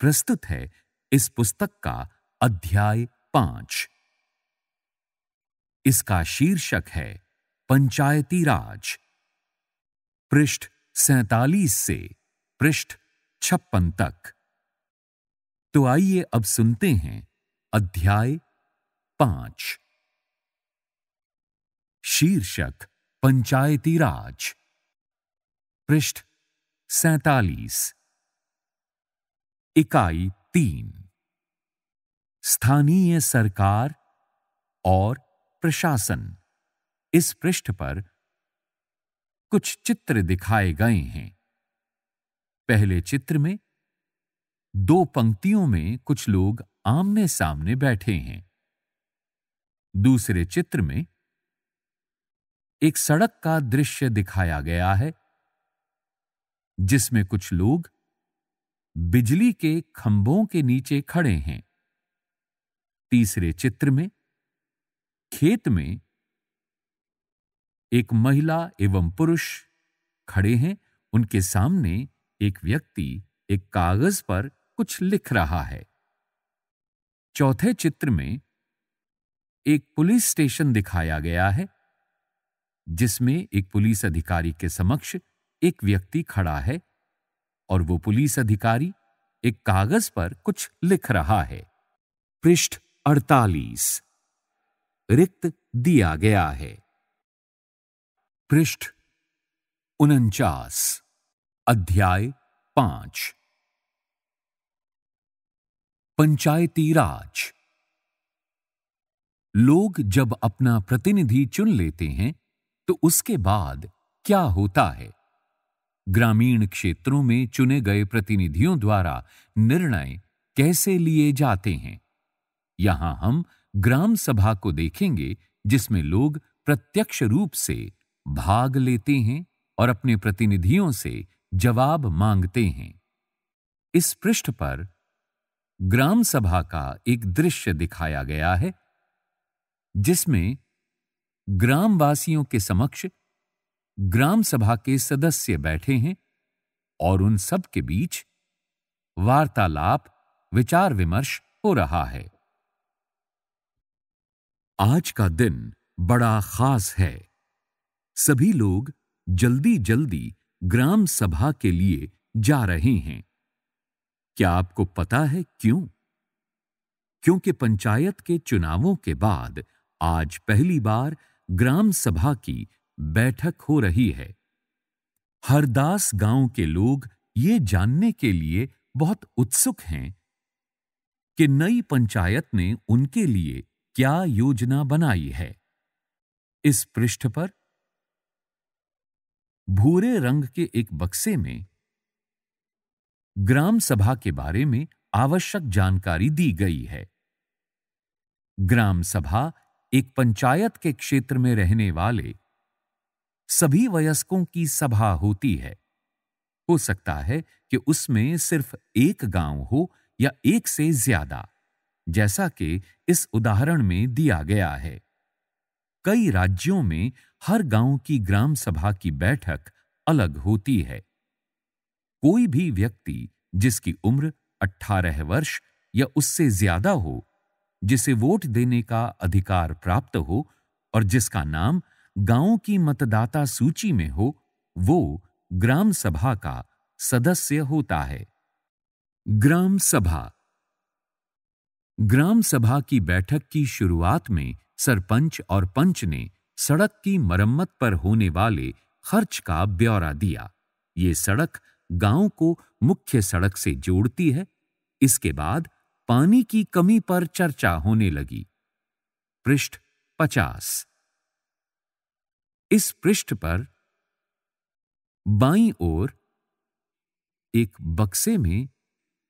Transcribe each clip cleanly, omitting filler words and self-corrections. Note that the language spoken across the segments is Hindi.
प्रस्तुत है इस पुस्तक का अध्याय 5। इसका शीर्षक है पंचायती राज। पृष्ठ 47 से पृष्ठ 56 तक। तो आइए अब सुनते हैं अध्याय 5। शीर्षक पंचायती राज। पृष्ठ 47। इकाई 3 स्थानीय सरकार और प्रशासन। इस पृष्ठ पर कुछ चित्र दिखाए गए हैं। पहले चित्र में 2 पंक्तियों में कुछ लोग आमने सामने बैठे हैं। दूसरे चित्र में एक सड़क का दृश्य दिखाया गया है जिसमें कुछ लोग बिजली के खंभों के नीचे खड़े हैं। तीसरे चित्र में खेत में एक महिला एवं पुरुष खड़े हैं। उनके सामने एक व्यक्ति एक कागज पर कुछ लिख रहा है। चौथे चित्र में एक पुलिस स्टेशन दिखाया गया है जिसमें एक पुलिस अधिकारी के समक्ष एक व्यक्ति खड़ा है और वो पुलिस अधिकारी एक कागज पर कुछ लिख रहा है। पृष्ठ 48 रिक्त दिया गया है। पृष्ठ 49 अध्याय 5 पंचायती राज। लोग जब अपना प्रतिनिधि चुन लेते हैं तो उसके बाद क्या होता है? ग्रामीण क्षेत्रों में चुने गए प्रतिनिधियों द्वारा निर्णय कैसे लिए जाते हैं? यहां हम ग्राम सभा को देखेंगे जिसमें लोग प्रत्यक्ष रूप से भाग लेते हैं और अपने प्रतिनिधियों से जवाब मांगते हैं। इस पृष्ठ पर ग्राम सभा का एक दृश्य दिखाया गया है जिसमें ग्रामवासियों के समक्ष ग्राम सभा के सदस्य बैठे हैं और उन सब के बीच वार्तालाप विचार विमर्श हो रहा है। आज का दिन बड़ा खास है। सभी लोग जल्दी जल्दी ग्राम सभा के लिए जा रहे हैं। क्या आपको पता है क्यों? क्योंकि पंचायत के चुनावों के बाद आज पहली बार ग्राम सभा की बैठक हो रही है। हरदास गांव के लोग ये जानने के लिए बहुत उत्सुक हैं कि नई पंचायत ने उनके लिए क्या योजना बनाई है। इस पृष्ठ पर भूरे रंग के एक बक्से में ग्राम सभा के बारे में आवश्यक जानकारी दी गई है। ग्राम सभा एक पंचायत के क्षेत्र में रहने वाले सभी वयस्कों की सभा होती है। हो सकता है कि उसमें सिर्फ एक गांव हो या एक से ज्यादा, जैसा कि इस उदाहरण में दिया गया है। कई राज्यों में हर गांव की ग्राम सभा की बैठक अलग होती है। कोई भी व्यक्ति जिसकी उम्र 18 वर्ष या उससे ज्यादा हो, जिसे वोट देने का अधिकार प्राप्त हो और जिसका नाम गांव की मतदाता सूची में हो, वो ग्राम सभा का सदस्य होता है। ग्राम सभा। ग्राम सभा की बैठक की शुरुआत में सरपंच और पंच ने सड़क की मरम्मत पर होने वाले खर्च का ब्यौरा दिया। ये सड़क गांव को मुख्य सड़क से जोड़ती है। इसके बाद पानी की कमी पर चर्चा होने लगी। पृष्ठ 50। इस पृष्ठ पर बाईं ओर एक बक्से में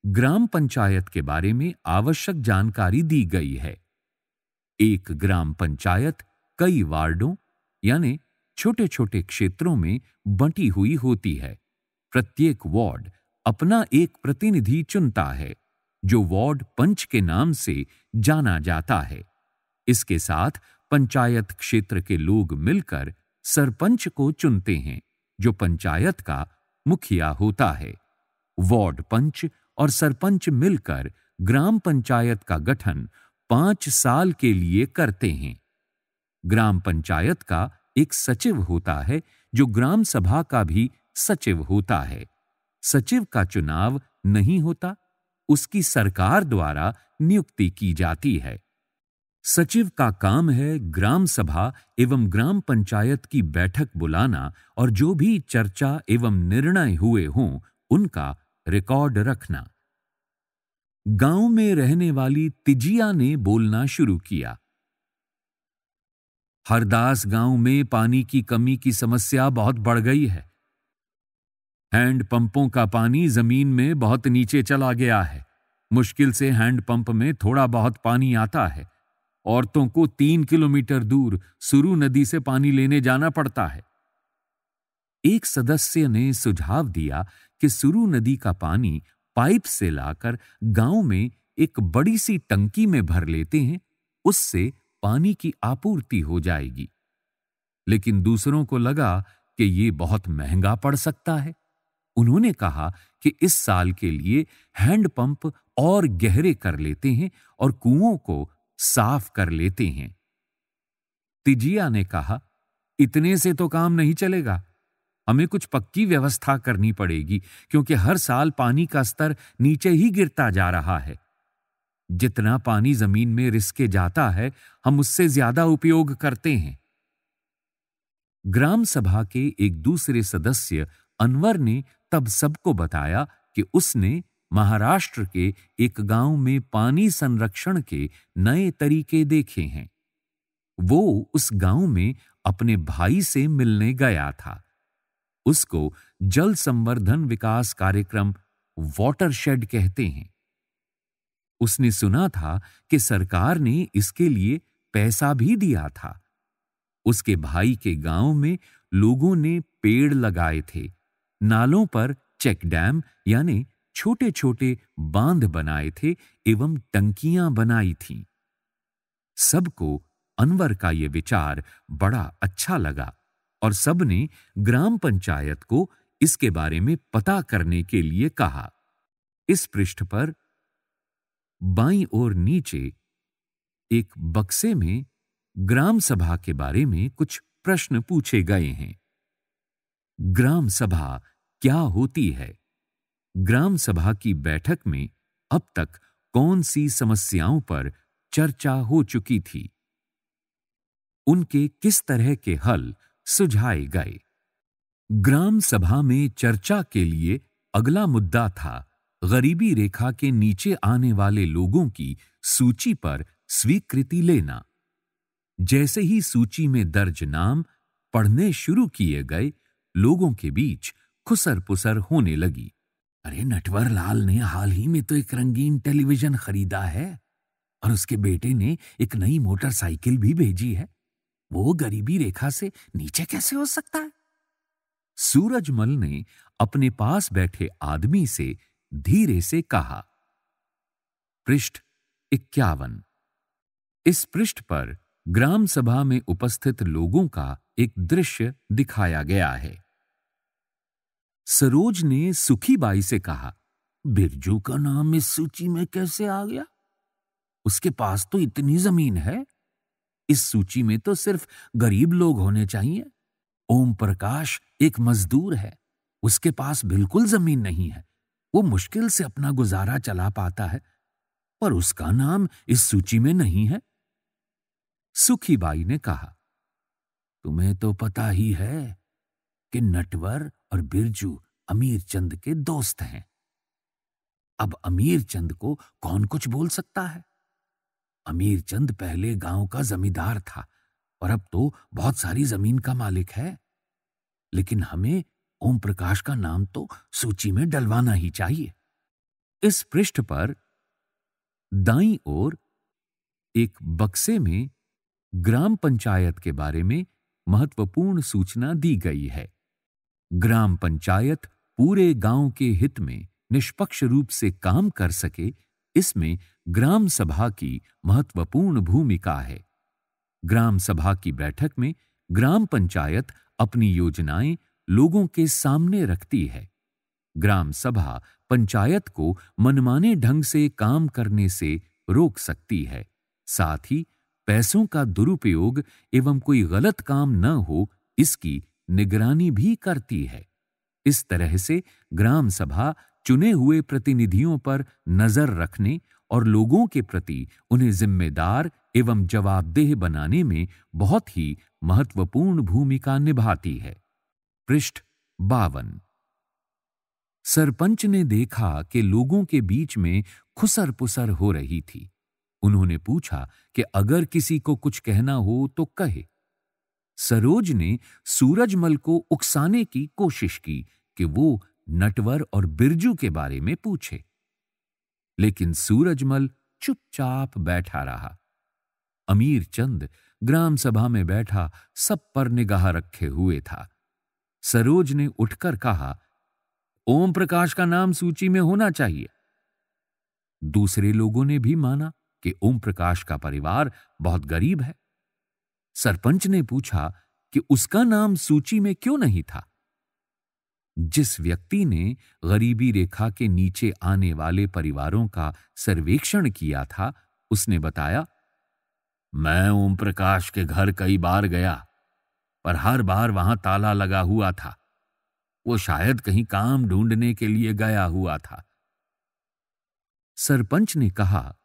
ग्राम पंचायत के बारे में आवश्यक जानकारी दी गई है। एक ग्राम पंचायत कई वार्डों यानी छोटे छोटे क्षेत्रों में बंटी हुई होती है। प्रत्येक वार्ड अपना एक प्रतिनिधि चुनता है जो वार्ड पंच के नाम से जाना जाता है। इसके साथ पंचायत क्षेत्र के लोग मिलकर सरपंच को चुनते हैं जो पंचायत का मुखिया होता है। वार्ड पंच और सरपंच मिलकर ग्राम पंचायत का गठन 5 साल के लिए करते हैं। ग्राम पंचायत का एक सचिव होता है जो ग्राम सभा का भी सचिव होता है। सचिव का चुनाव नहीं होता, उसकी सरकार द्वारा नियुक्ति की जाती है। सचिव का काम है ग्राम सभा एवं ग्राम पंचायत की बैठक बुलाना और जो भी चर्चा एवं निर्णय हुए हों उनका रिकॉर्ड रखना। गांव में रहने वाली तिजिया ने बोलना शुरू किया। हरदास गांव में पानी की कमी की समस्या बहुत बढ़ गई है। हैंडपंपों का पानी जमीन में बहुत नीचे चला गया है। मुश्किल से हैंडपंप में थोड़ा बहुत पानी आता है। औरतों को 3 किलोमीटर दूर सुरू नदी से पानी लेने जाना पड़ता है। एक सदस्य ने सुझाव दिया कि सुरू नदी का पानी पाइप से लाकर गांव में एक बड़ी सी टंकी में भर लेते हैं, उससे पानी की आपूर्ति हो जाएगी। लेकिन दूसरों को लगा कि ये बहुत महंगा पड़ सकता है। उन्होंने कहा कि इस साल के लिए हैंडपंप और गहरे कर लेते हैं और कुओं को साफ कर लेते हैं। तिजिया ने कहा, इतने से तो काम नहीं चलेगा, हमें कुछ पक्की व्यवस्था करनी पड़ेगी क्योंकि हर साल पानी का स्तर नीचे ही गिरता जा रहा है। जितना पानी जमीन में रिसके जाता है, हम उससे ज्यादा उपयोग करते हैं। ग्राम सभा के एक दूसरे सदस्य अनवर ने तब सबको बताया कि उसने महाराष्ट्र के एक गांव में पानी संरक्षण के नए तरीके देखे हैं। वो उस गांव में अपने भाई से मिलने गया था। उसको जल संवर्धन विकास कार्यक्रम वाटरशेड कहते हैं। उसने सुना था कि सरकार ने इसके लिए पैसा भी दिया था। उसके भाई के गांव में लोगों ने पेड़ लगाए थे, नालों पर चेक डैम यानी छोटे छोटे बांध बनाए थे एवं टंकियां बनाई थीं। सबको अनवर का यह विचार बड़ा अच्छा लगा और सबने ग्राम पंचायत को इसके बारे में पता करने के लिए कहा। इस पृष्ठ पर बाईं ओर नीचे एक बक्से में ग्राम सभा के बारे में कुछ प्रश्न पूछे गए हैं। ग्राम सभा क्या होती है? ग्राम सभा की बैठक में अब तक कौन सी समस्याओं पर चर्चा हो चुकी थी? उनके किस तरह के हल सुझाए गए? ग्राम सभा में चर्चा के लिए अगला मुद्दा था गरीबी रेखा के नीचे आने वाले लोगों की सूची पर स्वीकृति लेना। जैसे ही सूची में दर्ज नाम पढ़ने शुरू किए गए, लोगों के बीच खुसर पुसर होने लगी। अरे, नटवर लाल ने हाल ही में तो एक रंगीन टेलीविजन खरीदा है और उसके बेटे ने एक नई मोटरसाइकिल भी भेजी है। वो गरीबी रेखा से नीचे कैसे हो सकता है? सूरजमल ने अपने पास बैठे आदमी से धीरे से कहा। पृष्ठ 51। इस पृष्ठ पर ग्राम सभा में उपस्थित लोगों का एक दृश्य दिखाया गया है। सरोज ने सुखीबाई से कहा, बिरजू का नाम इस सूची में कैसे आ गया? उसके पास तो इतनी जमीन है। इस सूची में तो सिर्फ गरीब लोग होने चाहिए। ओम प्रकाश एक मजदूर है, उसके पास बिल्कुल जमीन नहीं है। वो मुश्किल से अपना गुजारा चला पाता है, पर उसका नाम इस सूची में नहीं है। सुखीबाई ने कहा, तुम्हें तो पता ही है कि नटवर और बिरजू अमीर चंद के दोस्त हैं। अब अमीर चंद को कौन कुछ बोल सकता है? अमीर चंद पहले गांव का जमींदार था और अब तो बहुत सारी जमीन का मालिक है। लेकिन हमें ओम प्रकाश का नाम तो सूची में डलवाना ही चाहिए। इस पृष्ठ पर दाईं ओर एक बक्से में ग्राम पंचायत के बारे में महत्वपूर्ण सूचना दी गई है। ग्राम पंचायत पूरे गांव के हित में निष्पक्ष रूप से काम कर सके, इसमें ग्राम सभा की महत्वपूर्ण भूमिका है। ग्राम सभा की बैठक में ग्राम पंचायत अपनी योजनाएं लोगों के सामने रखती है। ग्राम सभा पंचायत को मनमाने ढंग से काम करने से रोक सकती है। साथ ही पैसों का दुरुपयोग एवं कोई गलत काम न हो, इसकी निगरानी भी करती है। इस तरह से ग्राम सभा चुने हुए प्रतिनिधियों पर नजर रखने और लोगों के प्रति उन्हें जिम्मेदार एवं जवाबदेह बनाने में बहुत ही महत्वपूर्ण भूमिका निभाती है। पृष्ठ 52। सरपंच ने देखा कि लोगों के बीच में खुसर पुसर हो रही थी। उन्होंने पूछा कि अगर किसी को कुछ कहना हो तो कहे। सरोज ने सूरजमल को उकसाने की कोशिश की कि वो नटवर और बिरजू के बारे में पूछे, लेकिन सूरजमल चुपचाप बैठा रहा। अमीर चंद ग्राम सभा में बैठा सब पर निगाह रखे हुए था। सरोज ने उठकर कहा, ओम प्रकाश का नाम सूची में होना चाहिए। दूसरे लोगों ने भी माना कि ओम प्रकाश का परिवार बहुत गरीब है। सरपंच ने पूछा कि उसका नाम सूची में क्यों नहीं था। जिस व्यक्ति ने गरीबी रेखा के नीचे आने वाले परिवारों का सर्वेक्षण किया था, उसने बताया, मैं ओम प्रकाश के घर कई बार गया, पर हर बार वहां ताला लगा हुआ था। वो शायद कहीं काम ढूंढने के लिए गया हुआ था। सरपंच ने कहा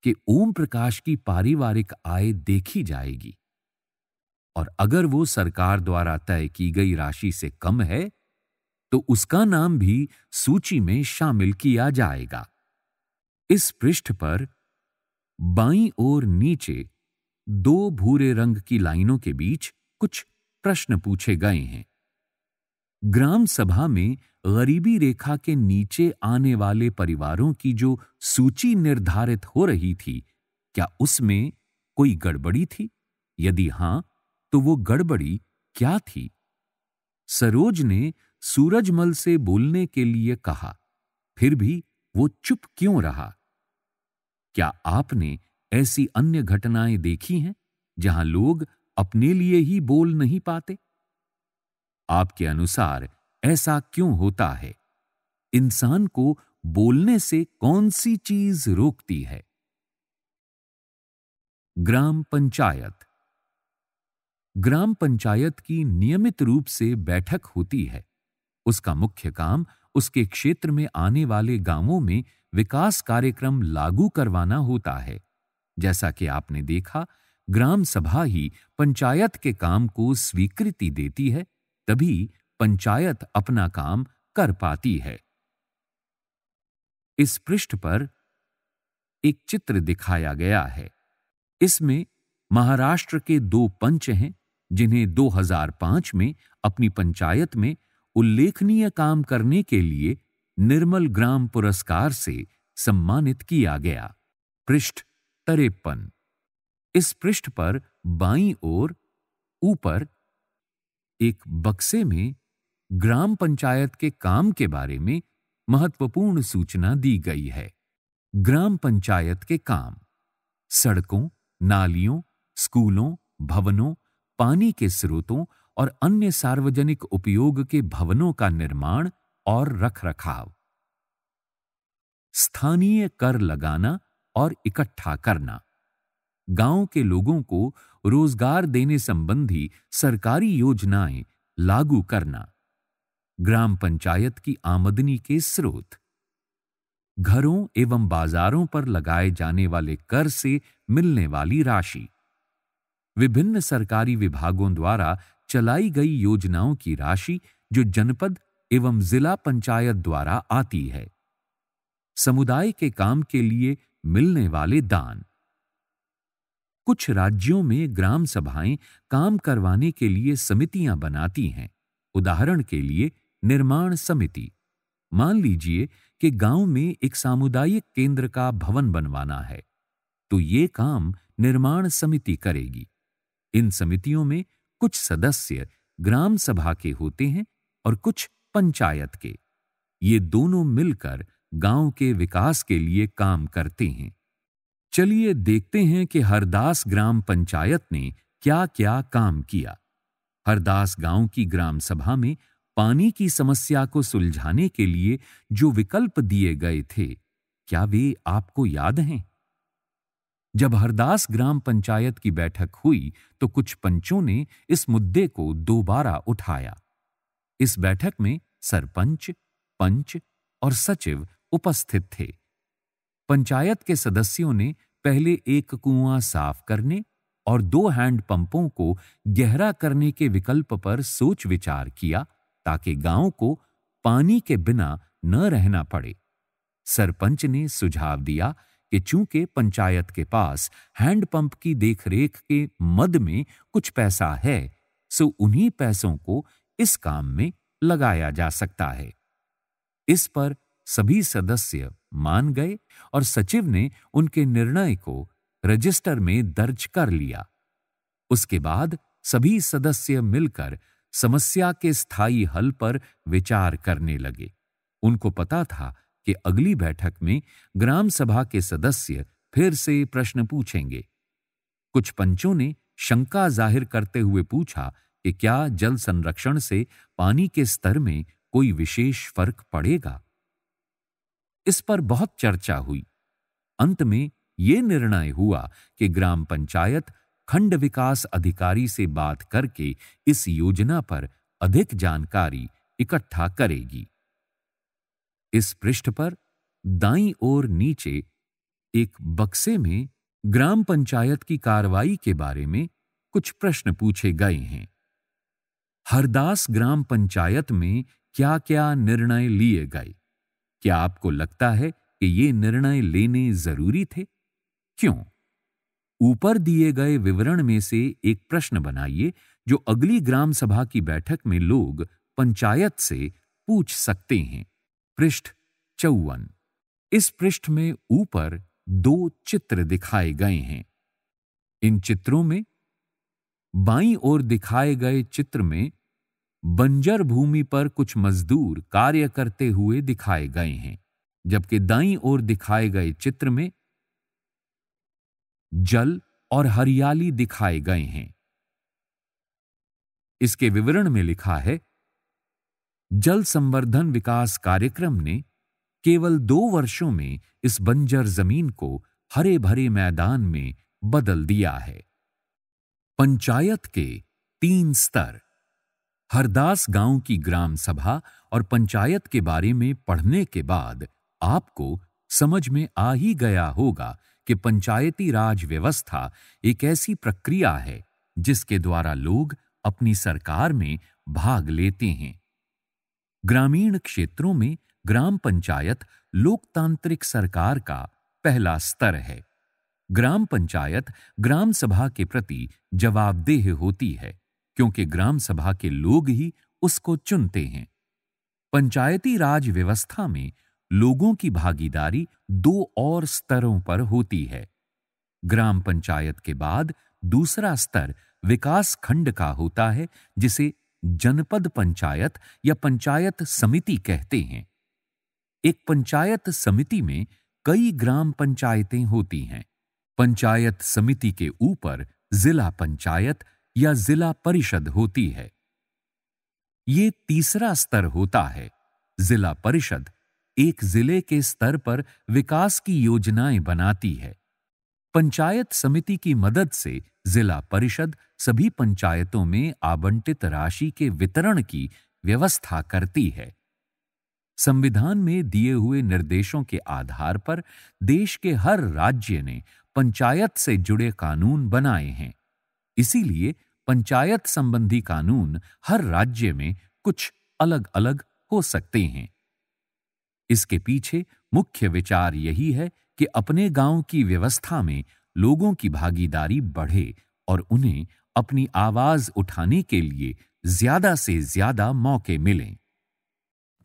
कि ओम प्रकाश की पारिवारिक आय देखी जाएगी और अगर वो सरकार द्वारा तय की गई राशि से कम है तो उसका नाम भी सूची में शामिल किया जाएगा। इस पृष्ठ पर बाईं ओर नीचे 2 भूरे रंग की लाइनों के बीच कुछ प्रश्न पूछे गए हैं। ग्राम सभा में गरीबी रेखा के नीचे आने वाले परिवारों की जो सूची निर्धारित हो रही थी, क्या उसमें कोई गड़बड़ी थी? यदि हां, तो वो गड़बड़ी क्या थी? सरोज ने सूरजमल से बोलने के लिए कहा, फिर भी वो चुप क्यों रहा? क्या आपने ऐसी अन्य घटनाएं देखी हैं जहां लोग अपने लिए ही बोल नहीं पाते? आपके अनुसार ऐसा क्यों होता है? इंसान को बोलने से कौन सी चीज रोकती है? ग्राम पंचायत। ग्राम पंचायत की नियमित रूप से बैठक होती है। उसका मुख्य काम उसके क्षेत्र में आने वाले गांवों में विकास कार्यक्रम लागू करवाना होता है। जैसा कि आपने देखा, ग्राम सभा ही पंचायत के काम को स्वीकृति देती है, तभी पंचायत अपना काम कर पाती है। इस पृष्ठ पर एक चित्र दिखाया गया है। इसमें महाराष्ट्र के 2 पंच हैं जिन्हें 2005 में अपनी पंचायत में उल्लेखनीय काम करने के लिए निर्मल ग्राम पुरस्कार से सम्मानित किया गया। पृष्ठ 53। इस पृष्ठ पर बाईं ओर ऊपर एक बक्से में ग्राम पंचायत के काम के बारे में महत्वपूर्ण सूचना दी गई है। ग्राम पंचायत के काम: सड़कों, नालियों, स्कूलों, भवनों, पानी के स्रोतों और अन्य सार्वजनिक उपयोग के भवनों का निर्माण और रखरखाव। स्थानीय कर लगाना और इकट्ठा करना। गांव के लोगों को रोजगार देने संबंधी सरकारी योजनाएं लागू करना। ग्राम पंचायत की आमदनी के स्रोत। घरों एवं बाजारों पर लगाए जाने वाले कर से मिलने वाली राशि। विभिन्न सरकारी विभागों द्वारा चलाई गई योजनाओं की राशि जो जनपद एवं जिला पंचायत द्वारा आती है। समुदाय के काम के लिए मिलने वाले दान। कुछ राज्यों में ग्राम सभाएं काम करवाने के लिए समितियां बनाती हैं। उदाहरण के लिए निर्माण समिति। मान लीजिए कि गांव में एक सामुदायिक केंद्र का भवन बनवाना है, तो ये काम निर्माण समिति करेगी। इन समितियों में कुछ सदस्य ग्राम सभा के होते हैं और कुछ पंचायत के। ये दोनों मिलकर गांव के विकास के लिए काम करते हैं। चलिए देखते हैं कि हरदास ग्राम पंचायत ने क्या-क्या काम किया। हरदास गांव की ग्राम सभा में पानी की समस्या को सुलझाने के लिए जो विकल्प दिए गए थे, क्या वे आपको याद हैं? जब हरदास ग्राम पंचायत की बैठक हुई तो कुछ पंचों ने इस मुद्दे को दोबारा उठाया। इस बैठक में सरपंच, पंच और सचिव उपस्थित थे। पंचायत के सदस्यों ने पहले एक कुआं साफ करने और 2 हैंडपंपों को गहरा करने के विकल्प पर सोच विचार किया ताकि गांव को पानी के बिना न रहना पड़े। सरपंच ने सुझाव दिया कि चूंकि पंचायत के पास हैंडपंप की देखरेख के मद में कुछ पैसा है, सो उन्हीं पैसों को इस काम में लगाया जा सकता है। इस पर सभी सदस्य मान गए और सचिव ने उनके निर्णय को रजिस्टर में दर्ज कर लिया। उसके बाद सभी सदस्य मिलकर समस्या के स्थायी हल पर विचार करने लगे। उनको पता था कि अगली बैठक में ग्राम सभा के सदस्य फिर से प्रश्न पूछेंगे। कुछ पंचों ने शंका जाहिर करते हुए पूछा कि क्या जल संरक्षण से पानी के स्तर में कोई विशेष फर्क पड़ेगा? इस पर बहुत चर्चा हुई। अंत में यह निर्णय हुआ कि ग्राम पंचायत खंड विकास अधिकारी से बात करके इस योजना पर अधिक जानकारी इकट्ठा करेगी। इस पृष्ठ पर दाईं ओर नीचे एक बक्से में ग्राम पंचायत की कार्रवाई के बारे में कुछ प्रश्न पूछे गए हैं। हरदास ग्राम पंचायत में क्या-क्या निर्णय लिए गए? क्या आपको लगता है कि ये निर्णय लेने जरूरी थे? क्यों? ऊपर दिए गए विवरण में से एक प्रश्न बनाइए जो अगली ग्राम सभा की बैठक में लोग पंचायत से पूछ सकते हैं। पृष्ठ 54। इस पृष्ठ में ऊपर 2 चित्र दिखाए गए हैं। इन चित्रों में बाईं ओर दिखाए गए चित्र में बंजर भूमि पर कुछ मजदूर कार्य करते हुए दिखाए गए हैं, जबकि दाईं ओर दिखाए गए चित्र में जल और हरियाली दिखाए गए हैं। इसके विवरण में लिखा है, जल संवर्धन विकास कार्यक्रम ने केवल 2 वर्षों में इस बंजर जमीन को हरे भरे मैदान में बदल दिया है। पंचायत के 3 स्तर। हरदास गांव की ग्राम सभा और पंचायत के बारे में पढ़ने के बाद आपको समझ में आ ही गया होगा कि पंचायती राज व्यवस्था एक ऐसी प्रक्रिया है जिसके द्वारा लोग अपनी सरकार में भाग लेते हैं। ग्रामीण क्षेत्रों में ग्राम पंचायत लोकतांत्रिक सरकार का पहला स्तर है। ग्राम पंचायत ग्राम सभा के प्रति जवाबदेह होती है क्योंकि ग्राम सभा के लोग ही उसको चुनते हैं। पंचायती राज व्यवस्था में लोगों की भागीदारी 2 और स्तरों पर होती है। ग्राम पंचायत के बाद दूसरा स्तर विकास खंड का होता है, जिसे जनपद पंचायत या पंचायत समिति कहते हैं। एक पंचायत समिति में कई ग्राम पंचायतें होती हैं। पंचायत समिति के ऊपर जिला पंचायत या जिला परिषद होती है। ये तीसरा स्तर होता है। जिला परिषद एक जिले के स्तर पर विकास की योजनाएं बनाती है। पंचायत समिति की मदद से जिला परिषद सभी पंचायतों में आवंटित राशि के वितरण की व्यवस्था करती है। संविधान में दिए हुए निर्देशों के आधार पर देश के हर राज्य ने पंचायत से जुड़े कानून बनाए हैं। इसीलिए पंचायत संबंधी कानून हर राज्य में कुछ अलग-अलग हो सकते हैं। इसके पीछे मुख्य विचार यही है कि अपने गांव की व्यवस्था में लोगों की भागीदारी बढ़े और उन्हें अपनी आवाज उठाने के लिए ज्यादा से ज्यादा मौके मिलें।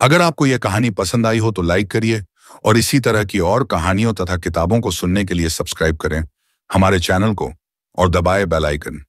अगर आपको यह कहानी पसंद आई हो तो लाइक करिए और इसी तरह की और कहानियों तथा किताबों को सुनने के लिए सब्सक्राइब करें हमारे चैनल को और दबाएं बेल आइकन।